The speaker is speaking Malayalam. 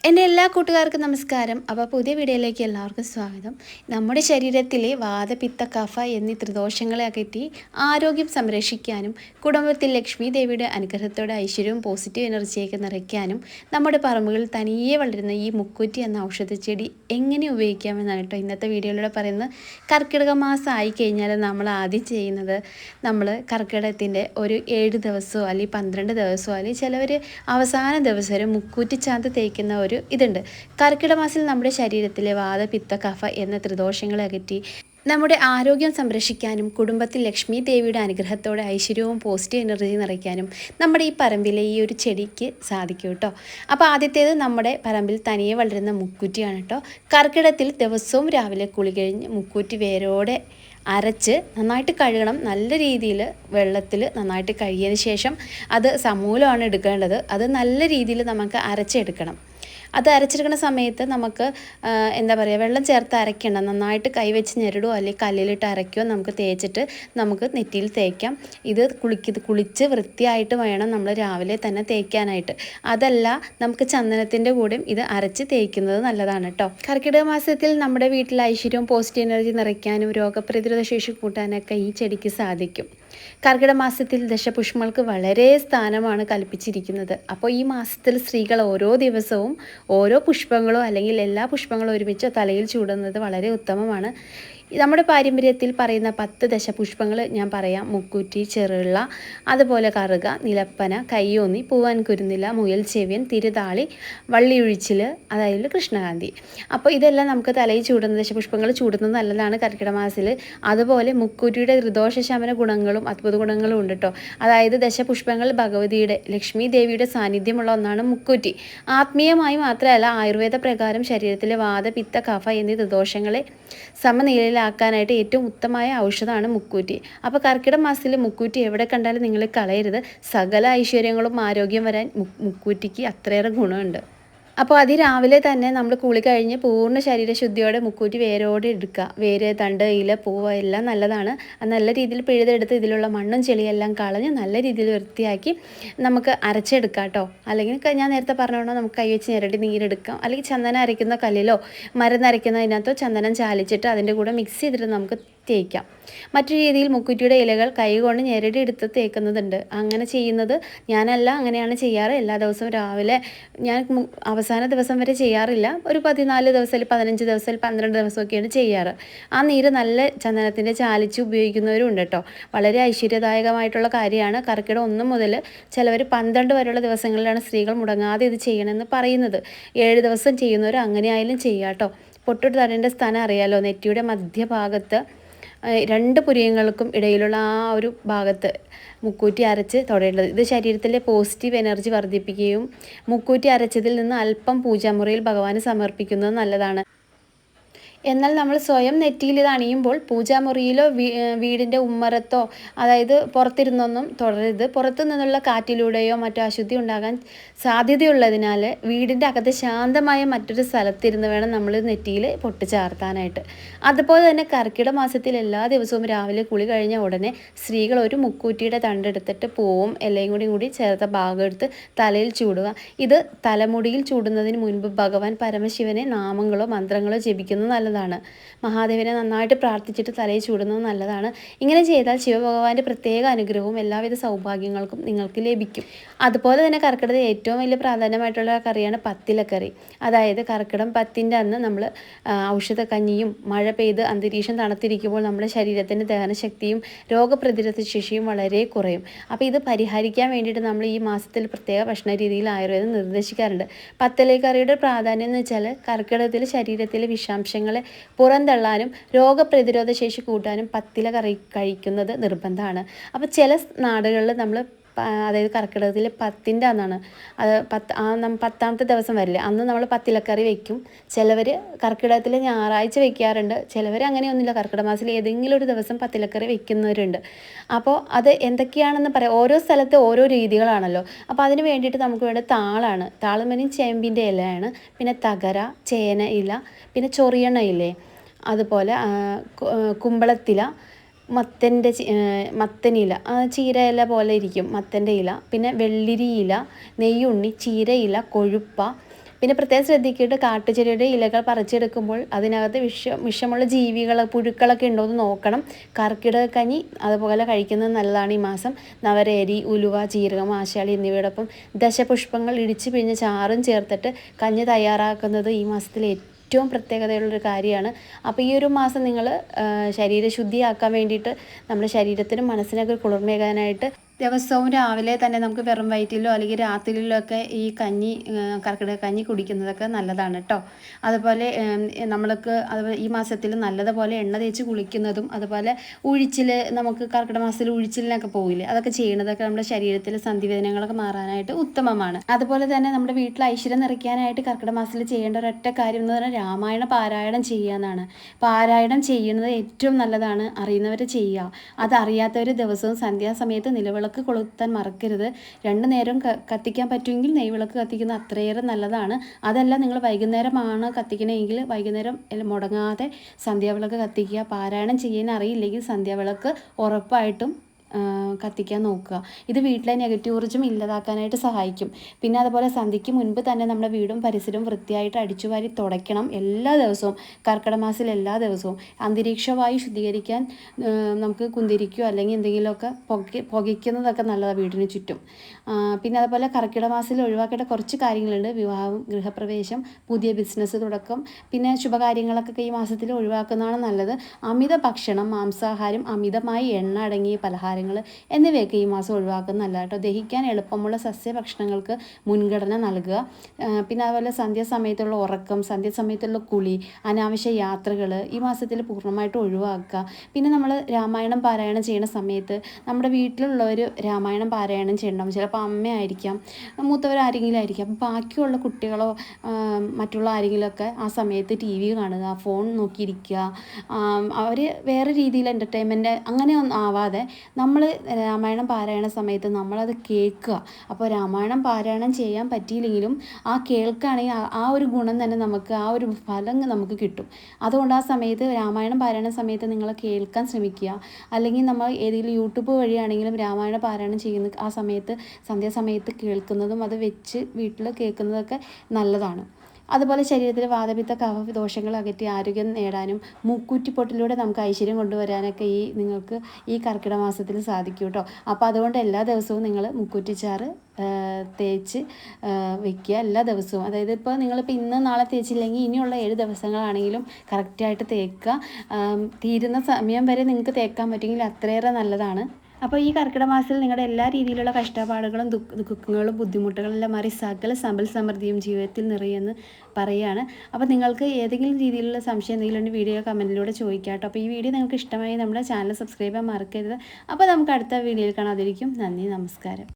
എൻ്റെ എല്ലാ കൂട്ടുകാർക്കും നമസ്കാരം. അപ്പോൾ പുതിയ വീഡിയോയിലേക്ക് എല്ലാവർക്കും സ്വാഗതം. നമ്മുടെ ശരീരത്തിലെ വാതപിത്ത കഫ എന്നീ ത്രിദോഷങ്ങളെ അകറ്റി ആരോഗ്യം സംരക്ഷിക്കാനും കുടുംബത്തിൽ ലക്ഷ്മി ദേവിയുടെ അനുഗ്രഹത്തോടെ ഐശ്വര്യവും പോസിറ്റീവ് എനർജിയൊക്കെ നിറയ്ക്കാനും നമ്മുടെ പറമ്പുകളിൽ തനിയെ വളരുന്ന ഈ മുക്കൂറ്റി എന്ന ഔഷധച്ചെടി എങ്ങനെ ഉപയോഗിക്കാമെന്നാണ് കേട്ടോ ഇന്നത്തെ വീഡിയോയിലൂടെ പറയുന്നത്. കർക്കിടക മാസം ആയിക്കഴിഞ്ഞാൽ നമ്മൾ ആദ്യം ചെയ്യുന്നത് നമ്മൾ കർക്കിടകത്തിൻ്റെ ഒരു 7 ദിവസമോ അല്ലെങ്കിൽ 12 ദിവസമോ അല്ലെങ്കിൽ ചിലവർ അവസാന ദിവസം ഒരു മുക്കൂറ്റി ചാന്ത് തേക്കുന്ന ഇതുണ്ട്. കർക്കിടക മാസത്തിൽ നമ്മുടെ ശരീരത്തിലെ വാത പിത്ത കഫ എന്ന ത്രിദോഷങ്ങളെ അകറ്റി നമ്മുടെ ആരോഗ്യം സംരക്ഷിക്കാനും കുടുംബത്തിൽ ലക്ഷ്മി ദേവിയുടെ അനുഗ്രഹത്തോടെ ഐശ്വര്യവും പോസിറ്റീവ് എനർജി നിറയ്ക്കാനും നമ്മുടെ ഈ പറമ്പിലെ ഈ ഒരു ചെടിക്ക് സാധിക്കും കേട്ടോ. അപ്പോൾ ആദ്യത്തേത് നമ്മുടെ പറമ്പിൽ തനിയെ വളരുന്ന മുക്കൂറ്റിയാണ് കേട്ടോ. കർക്കിടകത്തിൽ ദിവസവും രാവിലെ കുളി കഴിഞ്ഞ് മുക്കൂറ്റി വേരോടെ അരച്ച് നന്നായിട്ട് കഴുകണം. നല്ല രീതിയിൽ വെള്ളത്തിൽ നന്നായിട്ട് കഴുകിയതിന് ശേഷം അത് സമൂലമാണ് എടുക്കേണ്ടത്. അത് നല്ല രീതിയിൽ നമുക്ക് അരച്ചെടുക്കണം. അത് അരച്ചെടുക്കുന്ന സമയത്ത് നമുക്ക് എന്താ പറയുക, വെള്ളം ചേർത്ത് അരയ്ക്കണം. നന്നായിട്ട് കൈവച്ച് ഞെരടുകയോ അല്ലെങ്കിൽ കല്ലിലിട്ട് അരയ്ക്കുകയോ നമുക്ക് തേച്ചിട്ട് നമുക്ക് നെറ്റിയിൽ തേക്കാം. ഇത് കുളിച്ച് വൃത്തിയായിട്ട് വേണം നമ്മൾ രാവിലെ തന്നെ തേക്കാനായിട്ട്. അതല്ല, നമുക്ക് ചന്ദനത്തിൻ്റെ കൂടെയും ഇത് അരച്ച് തേക്കുന്നത് നല്ലതാണ് കേട്ടോ. കർക്കിടക മാസത്തിൽ നമ്മുടെ വീട്ടിൽ ഐശ്വര്യവും പോസിറ്റീവ് എനർജി നിറയ്ക്കാനും രോഗപ്രതിരോധ ശേഷി കൂട്ടാനൊക്കെ ഈ ചെടിക്ക് സാധിക്കും. കർക്കിടക മാസത്തിൽ ദശപുഷ്പങ്ങൾക്ക് വളരെ സ്ഥാനമാണ് കൽപ്പിച്ചിരിക്കുന്നത്. അപ്പോൾ ഈ മാസത്തിൽ സ്ത്രീകൾ ഓരോ ദിവസവും ഓരോ പുഷ്പങ്ങളോ അല്ലെങ്കിൽ എല്ലാ പുഷ്പങ്ങളും ഒരുമിച്ച് തലയിൽ ചൂടുന്നത് വളരെ ഉത്തമമാണ്. നമ്മുടെ പാരമ്പര്യത്തിൽ പറയുന്ന 10 ദശപുഷ്പങ്ങൾ ഞാൻ പറയാം. മുക്കൂറ്റി, ചെറുള്ള, അതുപോലെ കറുക, നിലപ്പന, കയ്യോന്നി, പൂവാൻ കുരുന്നില, മുയൽ ചെവിയൻ, തിരുതാളി, വള്ളിയൊഴിച്ചിൽ, അതായത് കൃഷ്ണകാന്തി. അപ്പോൾ ഇതെല്ലാം നമുക്ക് തലയിൽ ചൂടുന്ന ദശപുഷ്പങ്ങൾ ചൂടുന്നത് നല്ലതാണ് കർക്കിടക മാസത്തിൽ. അതുപോലെ മുക്കൂറ്റിയുടെ ത്രിദോഷ ശമന ഗുണങ്ങളും അത്ഭുത ഗുണങ്ങളും ഉണ്ട് കേട്ടോ. അതായത് ദശപുഷ്പങ്ങൾ ഭഗവതിയുടെ ലക്ഷ്മി ദേവിയുടെ സാന്നിധ്യമുള്ള ഒന്നാണ് മുക്കൂറ്റി. ആത്മീയമായി മാത്രമല്ല, ആയുർവേദ പ്രകാരം ശരീരത്തിലെ വാത പിത്ത കഫ എന്നീ ത്രിദോഷങ്ങളെ സമനിലയിലാക്കാനായിട്ട് ഏറ്റവും ഉത്തമമായ ഔഷധമാണ് മുക്കൂറ്റി. അപ്പോൾ കർക്കിടക മാസത്തിൽ മുക്കൂറ്റി എവിടെ കണ്ടാലും നിങ്ങൾ കളയരുത്. സകല ഐശ്വര്യങ്ങളും ആരോഗ്യം വരാൻ മുക്കൂറ്റിക്ക് അത്രയേറെ ഗുണമുണ്ട്. അപ്പോൾ അതിരാവിലെ തന്നെ നമ്മൾ കുളി കഴിഞ്ഞ് പൂർണ്ണ ശരീരശുദ്ധിയോടെ മുക്കൂറ്റി വേരോടെ എടുക്കുക. വേര്, തണ്ട്, ഇല, പൂവ് എല്ലാം നല്ലതാണ്. നല്ല രീതിയിൽ പിഴുതെടുത്ത് ഇതിലുള്ള മണ്ണും ചെളിയെല്ലാം കളഞ്ഞ് നല്ല രീതിയിൽ വൃത്തിയാക്കി നമുക്ക് അരച്ചെടുക്കാം കേട്ടോ. അല്ലെങ്കിൽ ഞാൻ നേരത്തെ പറഞ്ഞോളൂ, നമുക്ക് കൈവച്ച് ഞെരടി നീരെടുക്കാം. അല്ലെങ്കിൽ ചന്ദനം അരയ്ക്കുന്ന കല്ലിലോ മരുന്നരയ്ക്കുന്നതിനകത്തോ ചന്ദനം ചാലിച്ചിട്ട് അതിൻ്റെ കൂടെ മിക്സ് ചെയ്തിട്ട് നമുക്ക് തേക്കാം. മറ്റു രീതിയിൽ മുക്കൂറ്റിയുടെ ഇലകൾ കൈ കൊണ്ട് ഞെരടി എടുത്ത് തേക്കുന്നതുണ്ട്. അങ്ങനെ ചെയ്യുന്നത് ഞാനല്ല, അങ്ങനെയാണ് ചെയ്യാറ്. എല്ലാ ദിവസവും രാവിലെ ഞാൻ അവസാന ദിവസം വരെ ചെയ്യാറില്ല. ഒരു 14 ദിവസം, 15 ദിവസം, 12 ദിവസമൊക്കെയാണ് ചെയ്യാറ്. ആ നീര് നല്ല ചന്ദനത്തിൻ്റെ ചാലിച്ച് ഉപയോഗിക്കുന്നവരും ഉണ്ട് കേട്ടോ. വളരെ ഐശ്വര്യദായകമായിട്ടുള്ള കാര്യമാണ്. കർക്കിടകം 1 മുതൽ ചിലവർ 12 വരെയുള്ള ദിവസങ്ങളിലാണ് സ്ത്രീകൾ മുടങ്ങാതെ ഇത് ചെയ്യണമെന്ന് പറയുന്നത്. 7 ദിവസം ചെയ്യുന്നവർ അങ്ങനെ ആയാലും ചെയ്യാം കേട്ടോ. പൊട്ടിട്ട് തടേണ്ട സ്ഥാനം അറിയാലോ, നെറ്റിയുടെ മധ്യഭാഗത്ത് 2 പുരികങ്ങൾക്കും ഇടയിലുള്ള ആ ഒരു ഭാഗത്ത് മുക്കൂറ്റി അരച്ച് തൊടേണ്ടത്. ഇത് ശരീരത്തിലെ പോസിറ്റീവ് എനർജി വർദ്ധിപ്പിക്കുകയും മുക്കൂറ്റി അരച്ചതിൽ നിന്ന് അല്പം പൂജാമുറിയിൽ ഭഗവാന് സമർപ്പിക്കുന്നത് നല്ലതാണ്. എന്നാൽ നമ്മൾ സ്വയം നെറ്റിയിൽ ഇത് അണിയുമ്പോൾ പൂജാമുറിയിലോ വീടിൻ്റെ ഉമ്മറത്തോ, അതായത് പുറത്തിരുന്നൊന്നും തുടരരുത്. പുറത്തു നിന്നുള്ള കാറ്റിലൂടെയോ മറ്റോ അശുദ്ധി ഉണ്ടാകാൻ സാധ്യതയുള്ളതിനാൽ വീടിൻ്റെ അകത്ത് ശാന്തമായ മറ്റൊരു സ്ഥലത്തിരുന്ന് വേണം നമ്മൾ നെറ്റിയിൽ പൊട്ട് ചാർത്താനായിട്ട്. അതുപോലെ തന്നെ കർക്കിടക മാസത്തിൽ എല്ലാ ദിവസവും രാവിലെ കുളി കഴിഞ്ഞ ഉടനെ സ്ത്രീകൾ ഒരു മുക്കൂറ്റിയുടെ തണ്ടെടുത്തിട്ട് പൂവും ഇലയും കൂടി ചേർത്ത ഭാഗം എടുത്ത് തലയിൽ ചൂടുക. ഇത് തലമുടിയിൽ ചൂടുന്നതിന് മുൻപ് ഭഗവാൻ പരമശിവനെ നാമങ്ങളോ മന്ത്രങ്ങളോ ജപിക്കുന്നത് നല്ലതാണ്. മഹാദേവനെ നന്നായിട്ട് പ്രാർത്ഥിച്ചിട്ട് തലയിൽ ചൂടുന്നത് നല്ലതാണ്. ഇങ്ങനെ ചെയ്താൽ ശിവഭഗവാന്റെ പ്രത്യേക അനുഗ്രഹവും എല്ലാവിധ സൗഭാഗ്യങ്ങൾക്കും നിങ്ങൾക്ക് ലഭിക്കും. അതുപോലെ തന്നെ കർക്കിടകത്തിൽ ഏറ്റവും വലിയ പ്രാധാന്യമായിട്ടുള്ള കറിയാണ് പത്തിലക്കറി. അതായത് കർക്കിടകം 10ൻ്റെ അന്ന് നമ്മൾ ഔഷധക്കഞ്ഞിയും, മഴ പെയ്ത് അന്തരീക്ഷം തണുത്തിരിക്കുമ്പോൾ നമ്മുടെ ശരീരത്തിൻ്റെ ദഹനശക്തിയും രോഗപ്രതിരോധ ശേഷിയും വളരെ കുറയും. അപ്പോൾ ഇത് പരിഹരിക്കാൻ വേണ്ടിയിട്ട് നമ്മൾ ഈ മാസത്തിൽ പ്രത്യേക ഭക്ഷണ രീതിയിൽ ആയുർവേദം നിർദ്ദേശിക്കാറുണ്ട്. പത്തിലക്കറിയുടെ പ്രാധാന്യം എന്ന് വെച്ചാൽ കർക്കിടകത്തിൽ ശരീരത്തിലെ വിഷാംശങ്ങളെ പുറന്തള്ളാനും രോഗപ്രതിരോധ ശേഷി കൂട്ടാനും പത്തില കഴിക്കുന്നത് നിർബന്ധമാണ്. അപ്പോൾ ചില നാടുകളിൽ നമ്മൾ അതായത് കർക്കിടകത്തിൽ 10ൻ്റെ അന്നാണ്, അത് 10ാമത്തെ ദിവസം വരില്ലേ, അന്ന് നമ്മൾ പത്തിലക്കറി വെക്കും. ചിലവർ കർക്കിടകത്തിൽ ഞായറാഴ്ച വെക്കാറുണ്ട്. ചിലവർ അങ്ങനെയൊന്നുമില്ല, കർക്കിടക മാസത്തിൽ ഏതെങ്കിലും ഒരു ദിവസം പത്തിലക്കറി വെക്കുന്നവരുണ്ട്. അപ്പോൾ അത് എന്തൊക്കെയാണെന്ന് പറയാം. ഓരോ സ്ഥലത്ത് ഓരോ രീതികളാണല്ലോ. അപ്പോൾ അതിന് വേണ്ടിയിട്ട് നമുക്ക് വേണ്ട താളാണ്. താളം പിന്നെ ചേമ്പിൻ്റെ ഇലയാണ്, പിന്നെ തകര, ചേന ഇല, പിന്നെ ചൊറിയണ ഇലേ, അതുപോലെ കുമ്പളത്തില, മത്തനില, ചീര ഇല പോലെ ഇരിക്കും മത്തൻ്റെ ഇല, പിന്നെ വെള്ളിരി ഇല, നെയ്യുണ്ണി, ചീര ഇല, കൊഴുപ്പ, പിന്നെ പ്രത്യേകം ശ്രദ്ധിക്കേണ്ട കാട്ടുചെടിയുടെ ഇലകൾ പറിച്ചെടുക്കുമ്പോൾ അതിനകത്ത് വിഷമുള്ള ജീവികൾ പുഴുക്കളൊക്കെ ഉണ്ടോ എന്ന് നോക്കണം. കർക്കിടക കഞ്ഞി അതുപോലെ കഴിക്കുന്നത് നല്ലതാണ് ഈ മാസം. നവരേരി, ഉലുവ, ജീരകം, ആശാളി എന്നിവയോടൊപ്പം ദശപുഷ്പങ്ങൾ ഇടിച്ചു പിഴിഞ്ഞ് ചാറും ചേർത്തിട്ട് കഞ്ഞി തയ്യാറാക്കുന്നത് ഈ മാസത്തിലെ ഏറ്റവും പ്രത്യേകതയുള്ളൊരു കാര്യമാണ്. അപ്പോൾ ഈ ഒരു മാസം നിങ്ങൾ ശരീരശുദ്ധിയാക്കാൻ വേണ്ടിയിട്ട് നമ്മുടെ ശരീരത്തിനും മനസ്സിനൊക്കെ കുളിർമേകാനായിട്ട് ദിവസവും രാവിലെ തന്നെ നമുക്ക് വെറും വയറ്റിലോ അല്ലെങ്കിൽ രാത്രിയിലോ ഒക്കെ ഈ കർക്കിടക കഞ്ഞി കുടിക്കുന്നതൊക്കെ നല്ലതാണ് കേട്ടോ. അതുപോലെ അതുപോലെ ഈ മാസത്തിൽ നല്ലതുപോലെ എണ്ണ തേച്ച് കുളിക്കുന്നതും അതുപോലെ ഉഴിച്ചിൽ, നമുക്ക് കർക്കിടക മാസത്തിൽ ഉഴിച്ചിലിനൊക്കെ പോകില്ലേ, അതൊക്കെ ചെയ്യുന്നതൊക്കെ നമ്മുടെ ശരീരത്തിലെ സന്ധിവേദനകളൊക്കെ മാറാനായിട്ട് ഉത്തമമാണ്. അതുപോലെ തന്നെ നമ്മുടെ വീട്ടിൽ ഐശ്വര്യം നിറയ്ക്കാനായിട്ട് കർക്കിടക മാസത്തിൽ ചെയ്യേണ്ട ഒരൊറ്റ കാര്യം എന്ന് പറഞ്ഞാൽ രാമായണ പാരായണം ചെയ്യുക എന്നാണ്. പാരായണം ചെയ്യുന്നത് ഏറ്റവും നല്ലതാണ്. അറിയുന്നവർ ചെയ്യുക, അതറിയാത്തവർ ദിവസവും സന്ധ്യാസമയത്ത് നിലവിളക്ക് കൊളുത്താൻ മറക്കരുത്. 2 നേരം കത്തിക്കാൻ പറ്റുമെങ്കിൽ നെയ്വിളക്ക് കത്തിക്കുന്നത് അത്രയേറെ നല്ലതാണ്. അതല്ല നിങ്ങൾ വൈകുന്നേരമാണ് കത്തിക്കണമെങ്കിൽ വൈകുന്നേരം മുടങ്ങാതെ സന്ധ്യാവിളക്ക് കത്തിക്കുക. പാരായണം ചെയ്യാൻ അറിയില്ലെങ്കിൽ സന്ധ്യാവിളക്ക് ഉറപ്പായിട്ടും കത്തിക്കാൻ നോക്കുക. ഇത് വീട്ടിലെ നെഗറ്റീവ് ഊർജ്ജം ഇല്ലാതാക്കാനായിട്ട് സഹായിക്കും. പിന്നെ അതുപോലെ സന്ധ്യയ്ക്ക് മുൻപ് തന്നെ നമ്മുടെ വീടും പരിസരവും വൃത്തിയായിട്ട് അടിച്ചുവാരി തുടയ്ക്കണം എല്ലാ ദിവസവും. കർക്കിടക മാസത്തിൽ എല്ലാ ദിവസവും അന്തരീക്ഷവായു ശുദ്ധീകരിക്കാൻ നമുക്ക് കുന്തിരിക്കുകയോ അല്ലെങ്കിൽ എന്തെങ്കിലുമൊക്കെ പുകയ്ക്കുന്നതൊക്കെ നല്ലതാണ് വീടിന് ചുറ്റും. പിന്നെ അതുപോലെ കർക്കിടക മാസത്തിൽ ഒഴിവാക്കേണ്ട കുറച്ച് കാര്യങ്ങളുണ്ട്. വിവാഹം, ഗൃഹപ്രവേശം, പുതിയ ബിസിനസ് തുടക്കം, പിന്നെ ശുഭകാര്യങ്ങളൊക്കെ ഈ മാസത്തിൽ ഒഴിവാക്കുന്നതാണ് നല്ലത്. അമിത ഭക്ഷണം, മാംസാഹാരം, അമിതമായി എണ്ണ അടങ്ങിയ പലഹാരങ്ങൾ എന്നിവയൊക്കെ ഈ മാസം ഒഴിവാക്കുന്നത് നല്ലതാണ് കേട്ടോ. ദഹിക്കാൻ എളുപ്പമുള്ള സസ്യഭക്ഷണങ്ങൾക്ക് മുൻഗണന നൽകുക. പിന്നെ അതുപോലെ സന്ധ്യാസമയത്തുള്ള ഉറക്കം, സന്ധ്യാസമയത്തുള്ള കുളി, അനാവശ്യ യാത്രകൾ ഈ മാസത്തിൽ പൂർണ്ണമായിട്ടും ഒഴിവാക്കുക. പിന്നെ നമ്മൾ രാമായണം പാരായണം ചെയ്യുന്ന സമയത്ത് നമ്മുടെ വീട്ടിലുള്ളവർ രാമായണം പാരായണം ചെയ്യണം. ചിലപ്പോൾ അമ്മയായിരിക്കാം, മൂത്തവരാരെങ്കിലും ആയിരിക്കാം. അപ്പം ബാക്കിയുള്ള കുട്ടികളോ മറ്റുള്ള ആരെങ്കിലുമൊക്കെ ആ സമയത്ത് TV കാണുക, ഫോൺ നോക്കിയിരിക്കുക, അവർ വേറെ രീതിയിൽ എൻ്റർടൈൻമെൻറ്റ് അങ്ങനെയൊന്നും ആവാതെ നമ്മൾ രാമായണം പാരായണ സമയത്ത് നമ്മളത് കേൾക്കുക. അപ്പോൾ രാമായണം പാരായണം ചെയ്യാൻ പറ്റിയില്ലെങ്കിലും ആ കേൾക്കുകയാണെങ്കിൽ ആ ഒരു ഗുണം തന്നെ നമുക്ക്, ആ ഒരു ഫലം നമുക്ക് കിട്ടും. അതുകൊണ്ട് ആ സമയത്ത് രാമായണം പാരായണ സമയത്ത് നിങ്ങൾ കേൾക്കാൻ ശ്രമിക്കുക. അല്ലെങ്കിൽ നമ്മൾ ഏതെങ്കിലും യൂട്യൂബ് വഴിയാണെങ്കിലും രാമായണ പാരായണം ചെയ്യുന്ന ആ സമയത്ത് സന്ധ്യാസമയത്ത് കേൾക്കുന്നതും അത് വെച്ച് വീട്ടിൽ കേൾക്കുന്നതൊക്കെ നല്ലതാണ്. അതുപോലെ ശരീരത്തിലെ വാതപിത്ത കഫ ദോഷങ്ങൾ അകറ്റി ആരോഗ്യം നേടാനും മൂക്കുറ്റിപ്പൊട്ടിലൂടെ നമുക്ക് ഐശ്വര്യം കൊണ്ടുവരാനൊക്കെ നിങ്ങൾക്ക് ഈ കർക്കിടക മാസത്തിൽ സാധിക്കും കേട്ടോ. അപ്പോൾ അതുകൊണ്ട് എല്ലാ ദിവസവും നിങ്ങൾ മുക്കുറ്റിച്ചാറ് തേച്ച് വെക്കുക എല്ലാ ദിവസവും. അതായത് ഇപ്പോൾ നിങ്ങളിപ്പോൾ ഇന്ന് നാളെ തേച്ചില്ലെങ്കിൽ ഇനിയുള്ള 7 ദിവസങ്ങളാണെങ്കിലും കറക്റ്റായിട്ട് തേക്കുക. തീരുന്ന സമയം വരെ നിങ്ങൾക്ക് തേക്കാൻ പറ്റുമെങ്കിൽ അത്രയേറെ നല്ലതാണ്. അപ്പോൾ ഈ കർക്കിടക മാസത്തിൽ നിങ്ങളുടെ എല്ലാ രീതിയിലുള്ള കഷ്ടപ്പാടുകളും ദുഃഖങ്ങളും ബുദ്ധിമുട്ടുകളെല്ലാം മാറി സകല സമ്പൽ സമൃദ്ധിയും ജീവിതത്തിൽ നിറയുമെന്ന് പറയുകയാണ്. അപ്പോൾ നിങ്ങൾക്ക് ഏതെങ്കിലും രീതിയിലുള്ള സംശയം എന്തെങ്കിലും ഉണ്ട് വീഡിയോ കമൻറ്റിലൂടെ ചോദിക്കാം കേട്ടോ. അപ്പോൾ ഈ വീഡിയോ നിങ്ങൾക്ക് ഇഷ്ടമായി നമ്മുടെ ചാനൽ സബ്സ്ക്രൈബ് ചെയ്യാൻ മറക്കരുത്. അപ്പോൾ നമുക്ക് അടുത്ത വീഡിയോയിൽ കാണാതിരിക്കും. നന്ദി, നമസ്കാരം.